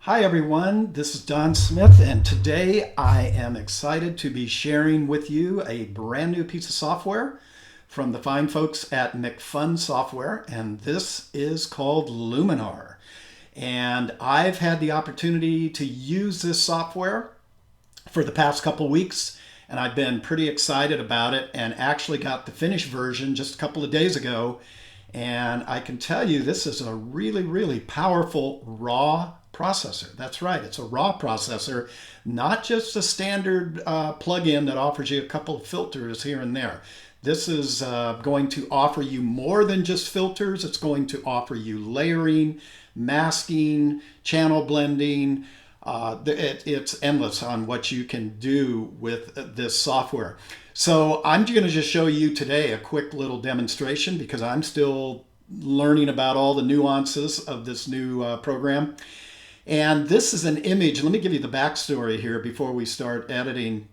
Hi everyone, this is Don Smith, and today I am excited to be sharing with you a brand new piece of software from the fine folks at Macphun software, and this is called Luminar. And I've had the opportunity to use this software for the past couple weeks, and I've been pretty excited about it, and actually got the finished version just a couple of days ago. And I can tell you this is a really powerful raw processor. That's right, it's a raw processor, not just a standard plugin that offers you a couple of filters here and there. This is going to offer you more than just filters. It's going to offer you layering, masking, channel blending. It's endless on what you can do with this software. So I'm going to just show you today a quick little demonstration because I'm still learning about all the nuances of this new program. And this is an image. Let me give you the backstory here before we start editing.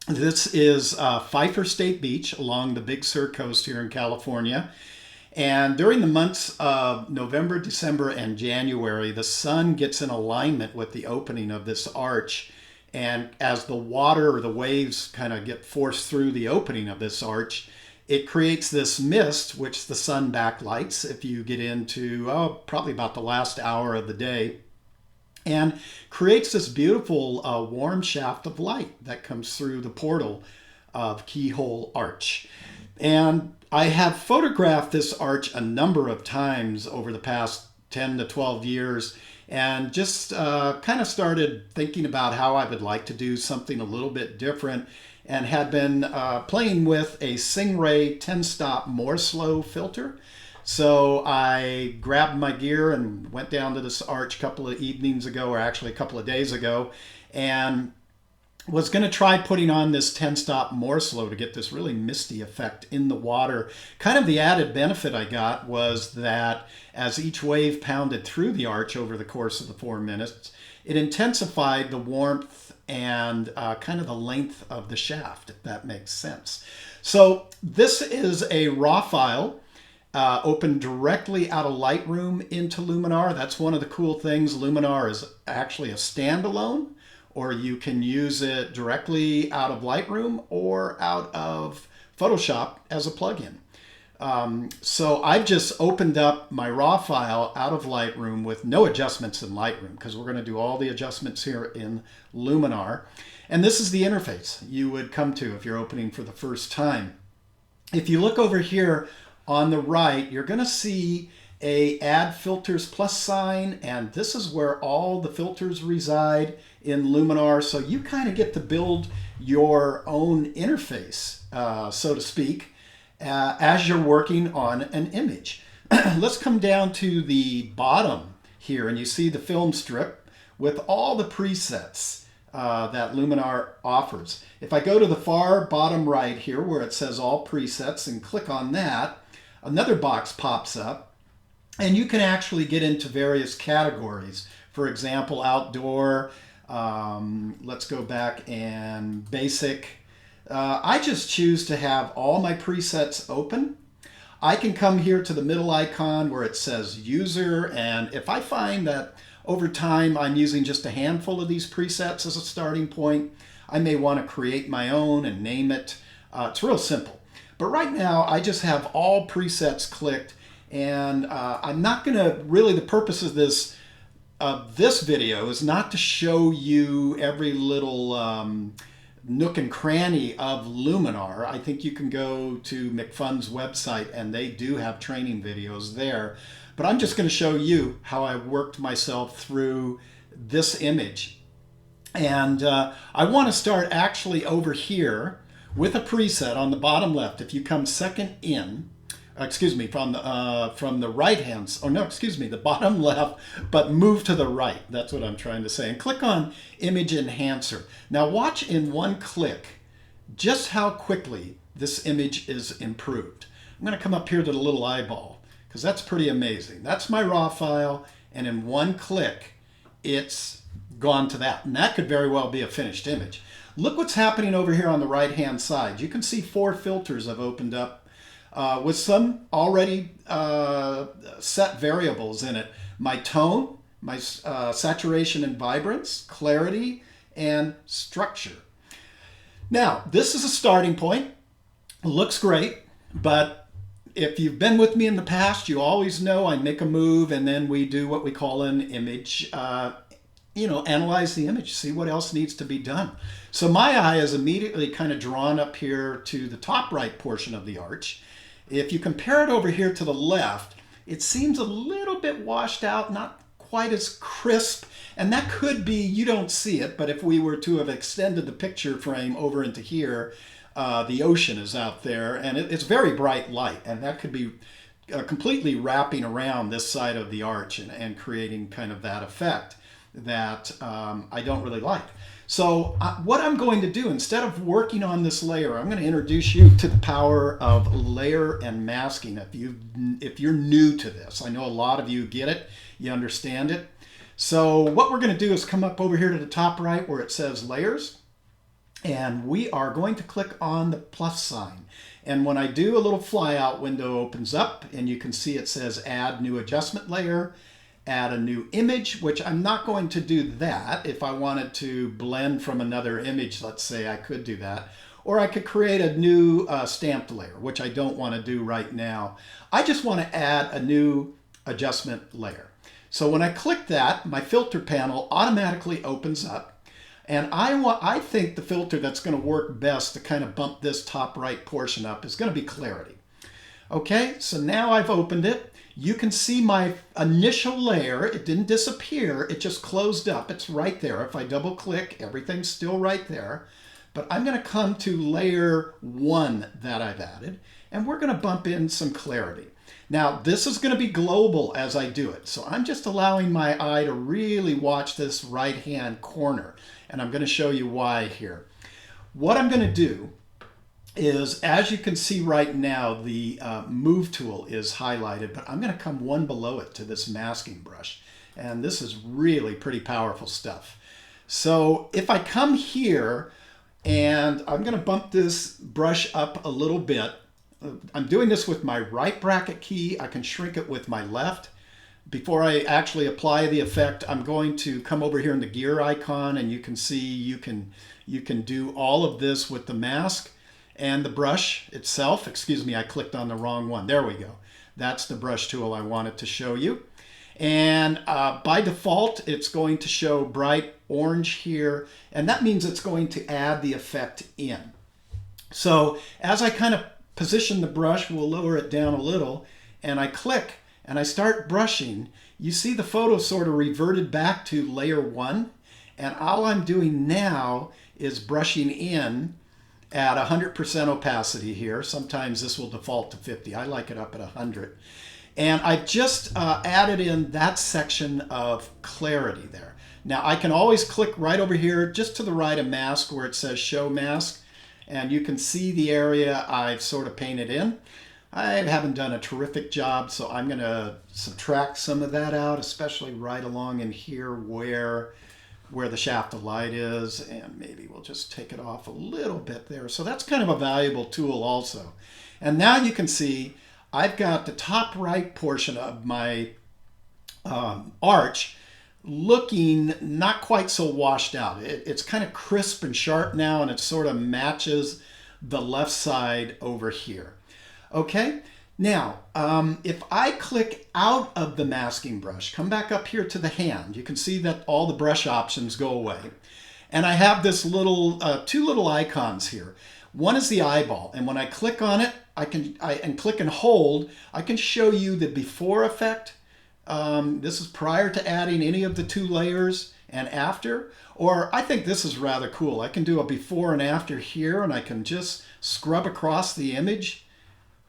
This is Pfeiffer State Beach along the Big Sur coast here in California. And during the months of November, December, and January, the sun gets in alignment with the opening of this arch. And as the water or the waves kind of get forced through the opening of this arch, it creates this mist, which the sun backlights if you get into probably about the last hour of the day, and creates this beautiful warm shaft of light that comes through the portal of Keyhole Arch. And I have photographed this arch a number of times over the past 10 to 12 years, and just kind of started thinking about how I would like to do something a little bit different, and had been playing with a Stingray 10-stop more slow filter. So I grabbed my gear and went down to this arch a couple of evenings ago, or actually a couple of days ago, and was going to try putting on this 10-stop more slow to get this really misty effect in the water. Kind of the added benefit I got was that as each wave pounded through the arch over the course of the 4 minutes, it intensified the warmth and kind of the length of the shaft, if that makes sense. So this is a raw file. Open directly out of Lightroom into Luminar. That's one of the cool things. Luminar is actually a standalone, or you can use it directly out of Lightroom or out of Photoshop as a plugin. So I've just opened up my raw file out of Lightroom with no adjustments in Lightroom, because we're going to do all the adjustments here in Luminar. And this is the interface you would come to if you're opening for the first time. If you look over here on the right, you're going to see a Add Filters plus sign, and this is where all the filters reside in Luminar. So you kind of get to build your own interface, so to speak, as you're working on an image. Let's come down to the bottom here, and you see the film strip with all the presets that Luminar offers. If I go to the far bottom right here where it says all presets and click on that, another box pops up, and you can actually get into various categories. For example, outdoor, let's go back, and basic. I just choose to have all my presets open. I can come here to the middle icon where it says user, and if I find that over time I'm using just a handful of these presets as a starting point, I may want to create my own and name it. It's real simple. But right now, I just have all presets clicked, and I'm not going to really, the purpose of this video is not to show you every little nook and cranny of Luminar. I think you can go to Macphun's website, and they do have training videos there. But I'm just going to show you how I worked myself through this image. And I want to start actually over here with a preset on the bottom left. If you come second in, from the right hand, the bottom left, but move to the right. That's what I'm trying to say. And click on Image Enhancer. Now watch in one click just how quickly this image is improved. I'm going to come up here to the little eyeball, because that's pretty amazing. That's my raw file, and in one click, it's gone to that. And that could very well be a finished image. Look what's happening over here on the right-hand side. You can see 4 filters I've opened up with some already set variables in it. My tone, my saturation and vibrance, clarity, and structure. Now, this is a starting point. It looks great, but if you've been with me in the past, you always know I make a move and then we do what we call an image, analyze the image, see what else needs to be done. So my eye is immediately kind of drawn up here to the top right portion of the arch. If you compare it over here to the left, it seems a little bit washed out, not quite as crisp. And that could be, you don't see it, but if we were to have extended the picture frame over into here, the ocean is out there and it's very bright light, and that could be completely wrapping around this side of the arch and creating kind of that effect that I don't really like. So what I'm going to do, instead of working on this layer, I'm going to introduce you to the power of layer and masking. If you're new to this, I know a lot of you get it, you understand it. So what we're going to do is come up over here to the top right where it says layers, and we are going to click on the plus sign. And when I do, a little flyout window opens up and you can see it says add new adjustment layer, add a new image, which I'm not going to do that. If I wanted to blend from another image, let's say, I could do that. Or I could create a new stamped layer, which I don't want to do right now. I just want to add a new adjustment layer. So when I click that, my filter panel automatically opens up. And I think the filter that's going to work best to kind of bump this top right portion up is going to be clarity. Okay, so now I've opened it. You can see my initial layer. It didn't disappear. It just closed up. It's right there. If I double click, everything's still right there. But I'm going to come to layer 1 that I've added, and we're going to bump in some clarity. Now, this is going to be global as I do it. So I'm just allowing my eye to really watch this right-hand corner. And I'm going to show you why here. What I'm going to do is, as you can see right now, the move tool is highlighted, but I'm going to come one below it to this masking brush. And this is really pretty powerful stuff. So if I come here and I'm going to bump this brush up a little bit, I'm doing this with my right bracket key. I can shrink it with my left. Before I actually apply the effect, I'm going to come over here in the gear icon, and you can see you can do all of this with the mask and the brush itself. Excuse me, I clicked on the wrong one. There we go. That's the brush tool I wanted to show you. And by default, it's going to show bright orange here, and that means it's going to add the effect in. So as I kind of position the brush, we'll lower it down a little, and I click, and I start brushing, you see the photo sort of reverted back to layer 1. And all I'm doing now is brushing in at 100% opacity here. Sometimes this will default to 50. I like it up at 100. And I just added in that section of clarity there. Now I can always click right over here just to the right of mask where it says show mask. And you can see the area I've sort of painted in. I haven't done a terrific job, so I'm going to subtract some of that out, especially right along in here where the shaft of light is, and maybe we'll just take it off a little bit there. So that's kind of a valuable tool also. And now you can see I've got the top right portion of my arch looking not quite so washed out. It's kind of crisp and sharp now, and it sort of matches the left side over here. Okay, now if I click out of the masking brush, come back up here to the hand, you can see that all the brush options go away. And I have this little, two little icons here. One is the eyeball, and when I click on it, and click and hold, I can show you the before effect. This is prior to adding any of the two layers, and after. Or I think this is rather cool. I can do a before and after here, and I can just scrub across the image.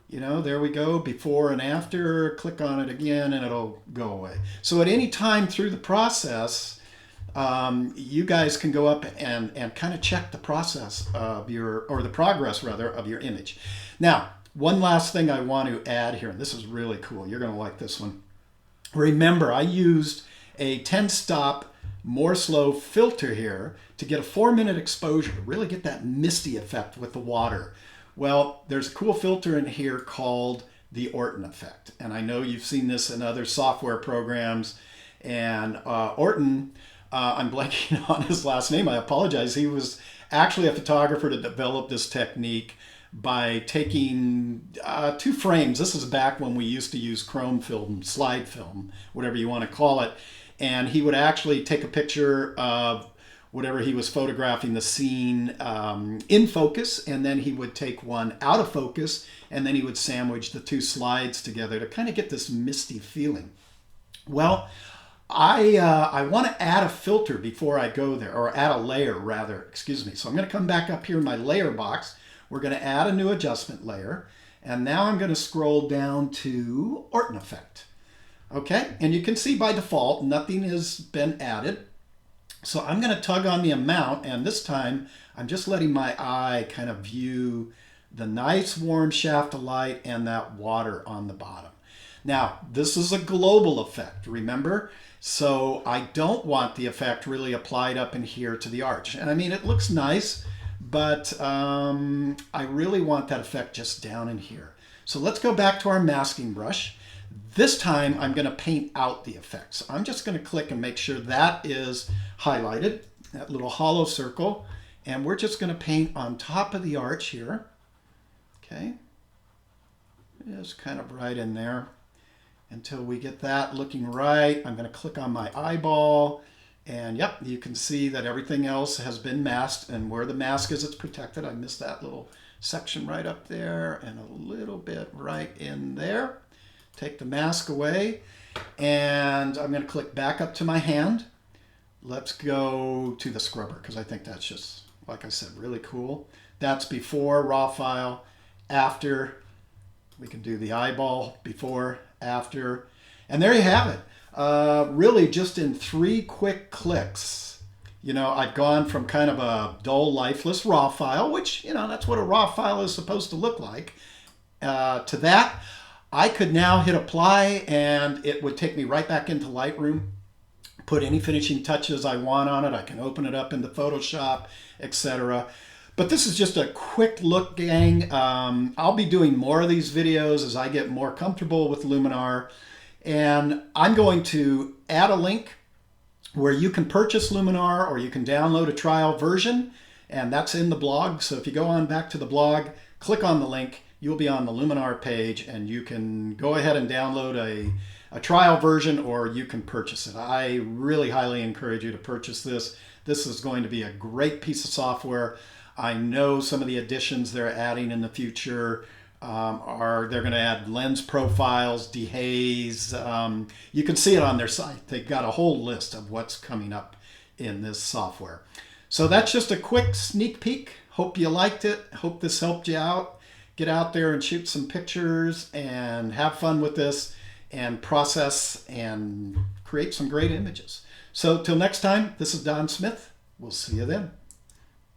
You know, there we go, before and after, click on it again, and it'll go away. So at any time through the process, you guys can go up and kind of check the process of or the progress rather, of your image. Now, one last thing I want to add here, and this is really cool. You're going to like this one. Remember, I used a 10-stop more slow filter here to get a 4-minute exposure, to really get that misty effect with the water. Well, there's a cool filter in here called the Orton Effect. And I know you've seen this in other software programs. And Orton, I'm blanking on his last name, I apologize. He was actually a photographer to develop this technique by taking 2 frames. This is back when we used to use chrome film, slide film, whatever you want to call it. And he would actually take a picture of whatever he was photographing, the scene, in focus, and then he would take one out of focus, and then he would sandwich the 2 slides together to kind of get this misty feeling. Well, I want to add a filter before I go there, or add a layer rather, excuse me. So I'm going to come back up here in my layer box. We're going to add a new adjustment layer, and now I'm going to scroll down to Orton Effect. Okay, and you can see by default nothing has been added. So I'm going to tug on the amount, and this time I'm just letting my eye kind of view the nice warm shaft of light and that water on the bottom. Now, this is a global effect, remember? So I don't want the effect really applied up in here to the arch. And I mean, it looks nice, but I really want that effect just down in here. So let's go back to our masking brush. This time I'm going to paint out the effects. I'm just going to click and make sure that is highlighted, that little hollow circle. And we're just going to paint on top of the arch here. Okay. Just kind of right in there until we get that looking right. I'm going to click on my eyeball. And yep, you can see that everything else has been masked. And where the mask is, it's protected. I missed that little section right up there and a little bit right in there. Take the mask away, and I'm going to click back up to my hand. Let's go to the scrubber, because I think that's just, like I said, really cool. That's before, raw file, after. We can do the eyeball, before, after. And there you have it. Really just in 3 quick clicks, you know, I've gone from kind of a dull, lifeless raw file, which, you know, that's what a raw file is supposed to look like, to that. I could now hit apply and it would take me right back into Lightroom, put any finishing touches I want on it. I can open it up into Photoshop, etc. But this is just a quick look, gang. I'll be doing more of these videos as I get more comfortable with Luminar. And I'm going to add a link where you can purchase Luminar or you can download a trial version. And that's in the blog. So if you go on back to the blog, click on the link, you'll be on the Luminar page and you can go ahead and download a trial version or you can purchase it. I really highly encourage you to purchase this. This is going to be a great piece of software. I know some of the additions they're adding in the future they're going to add lens profiles, dehaze. You can see it on their site. They've got a whole list of what's coming up in this software. So that's just a quick sneak peek. Hope you liked it. Hope this helped you out. Get out there and shoot some pictures and have fun with this and process and create some great images. So till next time, this is Don Smith. We'll see you then.